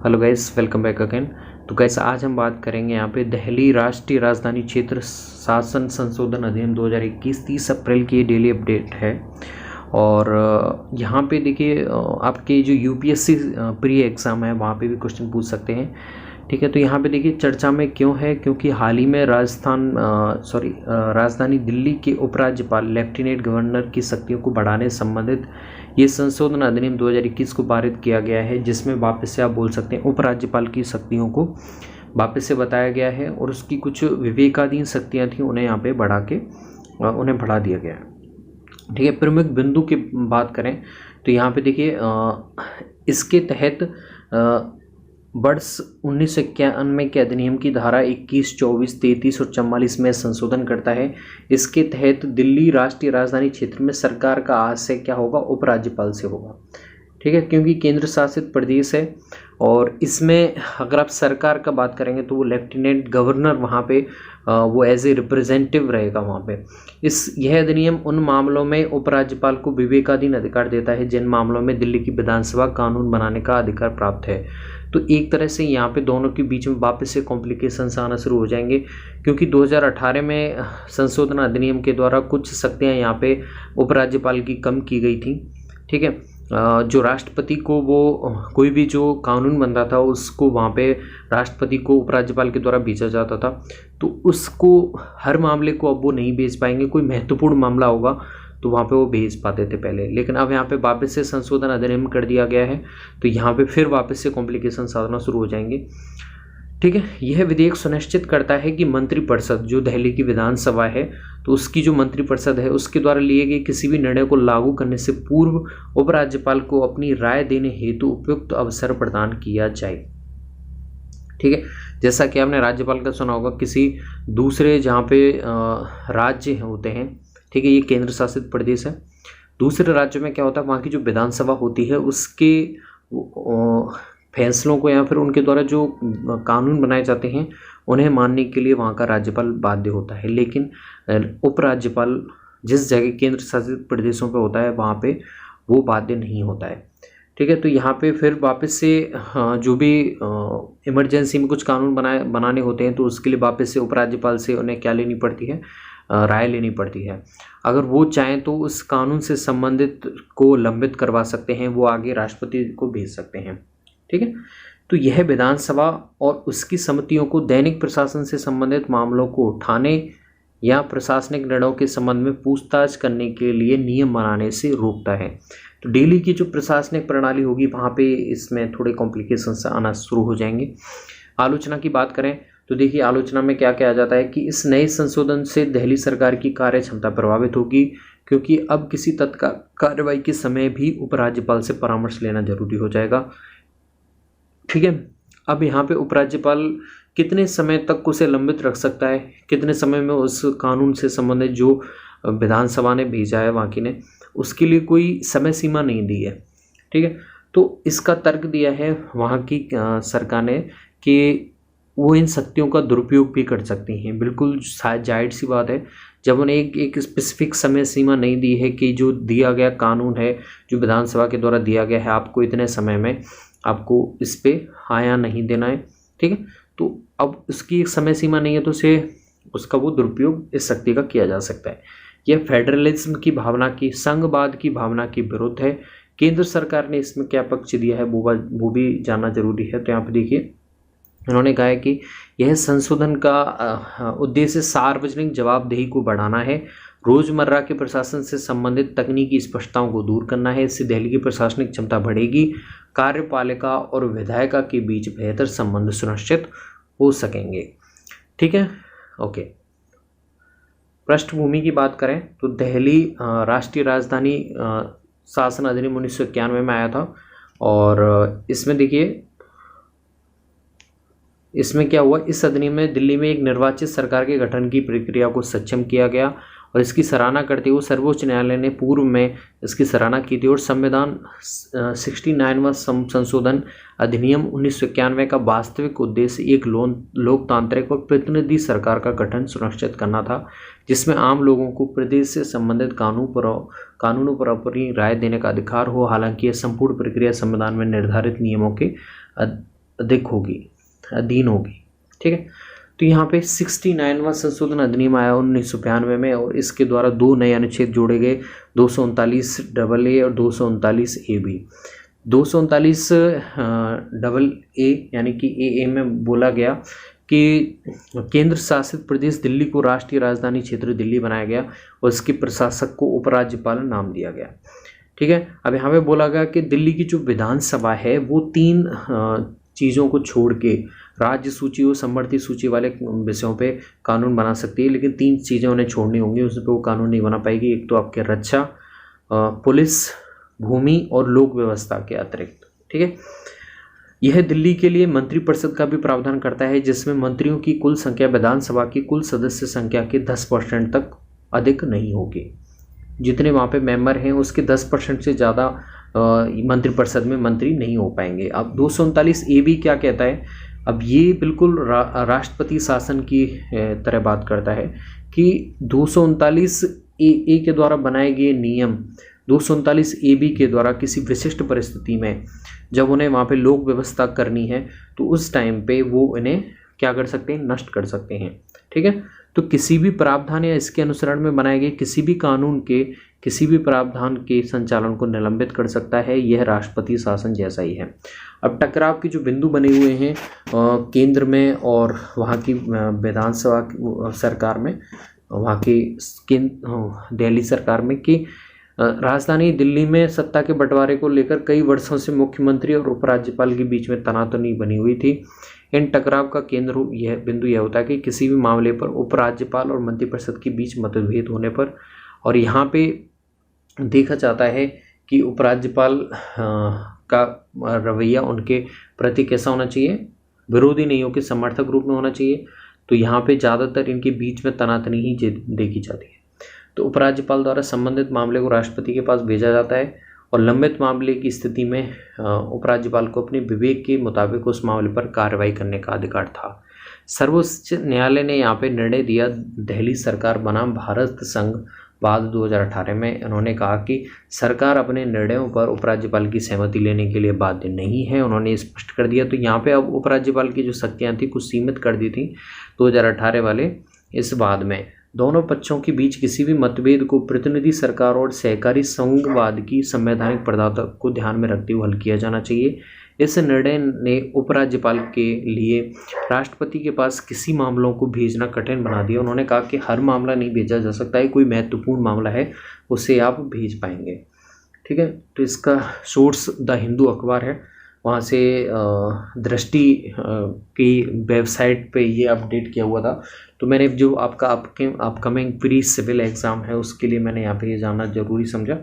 Hello guys, welcome back again. तो guys आज हम बात करेंगे यहाँ पे दिल्ली राष्ट्रीय राजधानी क्षेत्र शासन संशोधन अधिनियम 2021 30 अप्रैल की डेली अपडेट है। और यहाँ पे देखिए आपके जो यूपीएससी प्री एग्ज़ाम है वहाँ पे भी क्वेश्चन पूछ सकते हैं। ठीक है, तो यहाँ पे देखिए चर्चा में क्यों है, क्योंकि हाल ही में राजधानी दिल्ली के उपराज्यपाल लेफ्टिनेंट गवर्नर की शक्तियों को बढ़ाने संबंधित ये संशोधन अधिनियम 2021 को पारित किया गया है, जिसमें वापस से आप बोल सकते हैं उपराज्यपाल की शक्तियों को वापस से बताया गया है और उसकी कुछ विवेकाधीन शक्तियाँ थी उन्हें यहाँ पे उन्हें बढ़ा दिया गया है। ठीक है, प्रमुख बिंदु की बात करें तो यहाँ पे देखिए इसके तहत वर्ष 1991 के अधिनियम की धारा 21, 24, 33 और 44 में संशोधन करता है। इसके तहत दिल्ली राष्ट्रीय राजधानी क्षेत्र में सरकार का आशय क्या होगा, उपराज्यपाल से होगा। ठीक है, क्योंकि केंद्र शासित प्रदेश है और इसमें अगर आप सरकार का बात करेंगे तो वो लेफ्टिनेंट गवर्नर वहाँ पे वो एज ए रिप्रेजेंटेटिव रहेगा वहाँ पे। यह अधिनियम उन मामलों में उपराज्यपाल को विवेकाधीन अधिकार देता है जिन मामलों में दिल्ली की विधानसभा कानून बनाने का अधिकार प्राप्त है। तो एक तरह से यहाँ पे दोनों के बीच में वापस से कॉम्प्लिकेशंस आना शुरू हो जाएंगे, क्योंकि 2018 में संशोधन अधिनियम के द्वारा कुछ शक्तियाँ यहाँ पे उपराज्यपाल की कम की गई थी। ठीक है, जो राष्ट्रपति को वो कोई भी जो कानून बन रहा था उसको वहाँ पे राष्ट्रपति को उपराज्यपाल के द्वारा भेजा जाता था, तो उसको हर मामले को अब वो नहीं भेज पाएंगे। कोई महत्वपूर्ण मामला होगा तो वहाँ पे वो भेज पाते थे पहले, लेकिन अब यहाँ पे वापस से संशोधन अधिनियम कर दिया गया है तो यहाँ पे फिर वापस से कॉम्प्लिकेशन आना शुरू हो जाएंगे। ठीक है, यह विधेयक सुनिश्चित करता है कि मंत्रिपरिषद जो दिल्ली की विधानसभा है तो उसकी जो मंत्रिपरिषद है उसके द्वारा लिए गए किसी भी निर्णय को लागू करने से पूर्व उपराज्यपाल को अपनी राय देने हेतु उपयुक्त अवसर प्रदान किया जाए। ठीक है, जैसा कि आपने राज्यपाल का सुना होगा, किसी दूसरे जहाँ पे राज्य होते हैं, ठीक है, ये केंद्र शासित प्रदेश है, दूसरे राज्यों में क्या होता है वहाँ की जो विधानसभा होती है उसके फैसलों को या फिर उनके द्वारा जो कानून बनाए जाते हैं उन्हें मानने के लिए वहाँ का राज्यपाल बाध्य होता है, लेकिन उपराज्यपाल जिस जगह केंद्र शासित प्रदेशों पे होता है वहाँ पे वो बाध्य नहीं होता है। ठीक है, तो यहाँ पे फिर वापस से जो भी इमरजेंसी में कुछ कानून बनाने होते हैं तो उसके लिए वापस से उपराज्यपाल से उन्हें क्या लेनी पड़ती है, राय लेनी पड़ती है। अगर वो चाहें तो उस कानून से संबंधित को लंबित करवा सकते हैं, वो आगे राष्ट्रपति को भेज सकते हैं। ठीक है, तो यह विधानसभा और उसकी समितियों को दैनिक प्रशासन से संबंधित मामलों को उठाने या प्रशासनिक निर्णयों के संबंध में पूछताछ करने के लिए नियम बनाने से रोकता है। तो दिल्ली की जो प्रशासनिक प्रणाली होगी वहाँ पे इसमें थोड़े कॉम्प्लिकेशंस आना शुरू हो जाएंगे। आलोचना की बात करें तो देखिए आलोचना में क्या कहा जाता है कि इस नए संशोधन से दिल्ली सरकार की कार्य क्षमता प्रभावित होगी, क्योंकि अब किसी तत्काल कार्रवाई के समय भी उपराज्यपाल से परामर्श लेना जरूरी हो जाएगा। ठीक है, अब यहाँ पे उपराज्यपाल कितने समय तक उसे लंबित रख सकता है, कितने समय में उस कानून से संबंधित जो विधानसभा ने भेजा है वहाँ की ने, उसके लिए कोई समय सीमा नहीं दी है। ठीक है, तो इसका तर्क दिया है वहाँ की सरकार ने कि वो इन शक्तियों का दुरुपयोग भी कर सकती हैं। बिल्कुल जाहिर सी बात है, जब उन्हें एक स्पेसिफिक समय सीमा नहीं दी है कि जो दिया गया कानून है जो विधानसभा के द्वारा दिया गया है आपको इतने समय में आपको इस पे हाँ या नहीं देना है। ठीक है, तो अब उसकी एक समय सीमा नहीं है तो उसका वो दुरुपयोग इस शक्ति का किया जा सकता है। यह फेडरलिज्म की भावना की, संघवाद की भावना के विरुद्ध है। केंद्र सरकार ने इसमें क्या पक्ष दिया है वो भी जानना जरूरी है। तो यहाँ पे देखिए उन्होंने कहा है कि यह संशोधन का उद्देश्य सार्वजनिक जवाबदेही को बढ़ाना है, रोजमर्रा के प्रशासन से संबंधित तकनीकी स्पष्टताओं को दूर करना है। इससे दिल्ली की प्रशासनिक क्षमता बढ़ेगी, कार्यपालिका और विधायिका के बीच बेहतर संबंध सुनिश्चित हो सकेंगे। ठीक है, ओके। पृष्ठभूमि की बात करें तो दिल्ली राष्ट्रीय राजधानी शासन अधिनियम 1991 में आया था और इसमें देखिए इसमें क्या हुआ, इस अधिनियम में दिल्ली में एक निर्वाचित सरकार के गठन की प्रक्रिया को सक्षम किया गया और इसकी सराहना करते हुए सर्वोच्च न्यायालय ने पूर्व में इसकी सराहना की थी और संविधान 69वां संशोधन अधिनियम 1991 का वास्तविक उद्देश्य एक लोकतांत्रिक और प्रतिनिधि सरकार का गठन सुनिश्चित करना था, जिसमें आम लोगों को प्रदेश से संबंधित कानूनों पर अपनी राय देने का अधिकार हो। हालांकि यह संपूर्ण प्रक्रिया संविधान में निर्धारित नियमों के अधीन होगी। ठीक है, तो यहाँ पे 69वां संशोधन अधिनियम आया 1992 में और इसके द्वारा 2 नए अनुच्छेद जोड़े गए, 239 AA और 239 AB। 239 AA यानी कि AA में बोला गया कि केंद्र शासित प्रदेश दिल्ली को राष्ट्रीय राजधानी क्षेत्र दिल्ली बनाया गया और इसके प्रशासक को उपराज्यपाल नाम दिया गया। ठीक है, अब यहाँ पे बोला गया कि दिल्ली की जो विधानसभा है वो 3 चीज़ों को छोड़ के राज्य सूची और समवर्ती सूची वाले विषयों पे कानून बना सकती है, लेकिन 3 चीज़ें उन्हें छोड़नी होंगी, उस पर वो कानून नहीं बना पाएगी। एक तो आपके रक्षा, पुलिस, भूमि और लोक व्यवस्था के अतिरिक्त। ठीक है, यह दिल्ली के लिए मंत्रिपरिषद का भी प्रावधान करता है, जिसमें मंत्रियों की कुल संख्या विधानसभा की कुल सदस्य संख्या के 10% तक अधिक नहीं होगी। जितने वहाँ पे मेंबर हैं उसके 10% से ज़्यादा मंत्रिपरिषद में मंत्री नहीं हो पाएंगे। अब 239 AB क्या कहता है, अब ये बिल्कुल राष्ट्रपति शासन की तरह बात करता है कि 239 AA के द्वारा बनाए गए नियम 239 AB के द्वारा किसी विशिष्ट परिस्थिति में जब उन्हें वहाँ पे लोक व्यवस्था करनी है तो उस टाइम पे वो इन्हें क्या कर सकते हैं, नष्ट कर सकते हैं। ठीक है, तो किसी भी प्रावधान या इसके अनुसरण में बनाए गए किसी भी कानून के किसी भी प्रावधान के संचालन को निलंबित कर सकता है। यह राष्ट्रपति शासन जैसा ही है। अब टकराव के जो बिंदु बने हुए हैं केंद्र में और वहाँ की विधानसभा सरकार में, वहाँ की दिल्ली सरकार में, कि राजधानी दिल्ली में सत्ता के बंटवारे को लेकर कई वर्षों से मुख्यमंत्री और उपराज्यपाल के बीच में तनातनी बनी हुई थी। इन टकराव का केंद्र यह बिंदु यह होता है कि किसी भी मामले पर उपराज्यपाल और मंत्रिपरिषद के बीच मतभेद होने पर, और यहाँ पे देखा जाता है कि उपराज्यपाल का रवैया उनके प्रति कैसा होना चाहिए, विरोधी नहीं हो कि समर्थक रूप में होना चाहिए। तो यहाँ पे ज़्यादातर इनके बीच में तनातनी ही देखी जाती है। तो उपराज्यपाल द्वारा संबंधित मामले को राष्ट्रपति के पास भेजा जाता है और लंबित मामले की स्थिति में उपराज्यपाल को अपने विवेक के मुताबिक उस मामले पर कार्रवाई करने का अधिकार था। सर्वोच्च न्यायालय ने यहाँ पे निर्णय दिया दिल्ली सरकार बनाम भारत संघ बाद 2018 में। उन्होंने कहा कि सरकार अपने निर्णयों पर उपराज्यपाल की सहमति लेने के लिए बाध्य नहीं है, उन्होंने स्पष्ट कर दिया। तो यहाँ पे अब उपराज्यपाल की जो शक्तियाँ थी कुछ सीमित कर दी थी 2018 वाले इस बाद में। दोनों पक्षों के बीच किसी भी मतभेद को प्रतिनिधि सरकार और सहकारी संघवाद की संवैधानिक प्रदाता को ध्यान में रखते हुए हल किया जाना चाहिए। इस निर्णय ने उपराज्यपाल के लिए राष्ट्रपति के पास किसी मामलों को भेजना कठिन बना दिया। उन्होंने कहा कि हर मामला नहीं भेजा जा सकता है, कोई महत्वपूर्ण मामला है उसे आप भेज पाएंगे। ठीक है, तो इसका सोर्स द हिंदू अखबार है, वहाँ से दृष्टि की वेबसाइट पे ये अपडेट किया हुआ था। तो मैंने जो आपका अपकमिंग प्री सिविल एग्ज़ाम है उसके लिए मैंने यहाँ पे ये जानना ज़रूरी समझा।